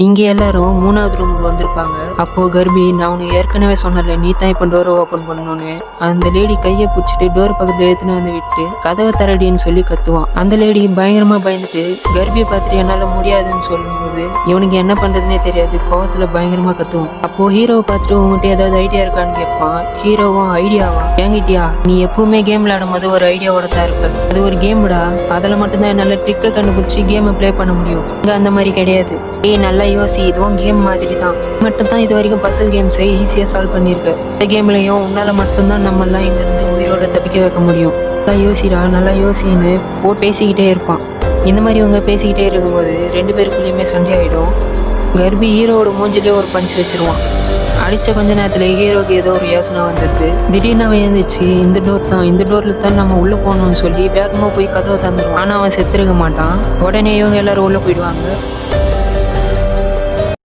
இங்க எல்லாரும் 3வது ரூமுக்கு வந்திருப்பாங்க. அப்போ கர்ப்பி, நான் உனக்கு ஏற்கனவே சொன்னல, நீ தான் இப்ப டோரை ஓபன் பண்ணணும்னு. அந்த லேடி கையை பிடிச்சிட்டு டோர் பக்கத்துல எடுத்துன்னு வந்து விட்டு கதவை தரடின்னு சொல்லி கத்துவான். அந்த லேடி பயங்கரமா பயந்துட்டு கர்ப்பியை பார்த்துட்டு என்னால முடியாதுன்னு சொல்லும்போது இவனுக்கு என்ன பண்றதுன்னே தெரியாது, கோவத்துல பயங்கரமா கத்துவான். அப்போ ஹீரோவை பார்த்துட்டு உங்ககிட்ட ஏதாவது ஐடியா இருக்கான்னு கேட்பான். ஹீரோவும் ஐடியாவா என்கிட்டயா, நீ எப்பவுமே கேம் விளையாடும் போது ஒரு ஐடியாவோட தான் இருப்ப, அது ஒரு கேம்டா, அதுல மட்டும்தான் என்னால ட்ரிக்கை கண்டுபிடிச்சி கேமை பிளே பண்ண முடியும். இங்க அந்த மாதிரி கிடையாது. நல்லா யோசி, இதுவும் கேம் மாதிரி தான். மட்டும் தான் இது வரைக்கும் பசில் கேம்ஸை ஈஸியா சால்வ் பண்ணிருக்க. இந்த கேம்லயும் உன்னால மட்டும்தான் நம்ம எல்லாம் இங்க இருந்து உயிரோட தப்பிக்க வைக்க முடியும். நல்லா யோசிடா, நல்லா யோசின்னு பேசிக்கிட்டே இருப்பான். இந்த மாதிரி இவங்க பேசிக்கிட்டே இருக்கும்போது 2 பேருக்குள்ளேயுமே சண்டை ஆயிடும். கர்ப்பி ஹீரோவோட மூஞ்சிலே ஒரு பஞ்ச் வச்சிருவான். அடிச்ச கொஞ்ச நேரத்துல ஹீரோக்கு ஏதோ ஒரு யோசனை வந்துடுது. திடீர்னு அவன் எழுந்துச்சு, இந்த டோர்ல தான் நம்ம உள்ள போகணும்னு சொல்லி வேகமா போய் கதவை தந்துடுவான். ஆனா அவன் செத்துருக்க மாட்டான். உடனே இவங்க எல்லாரும் உள்ள போயிடுவாங்க.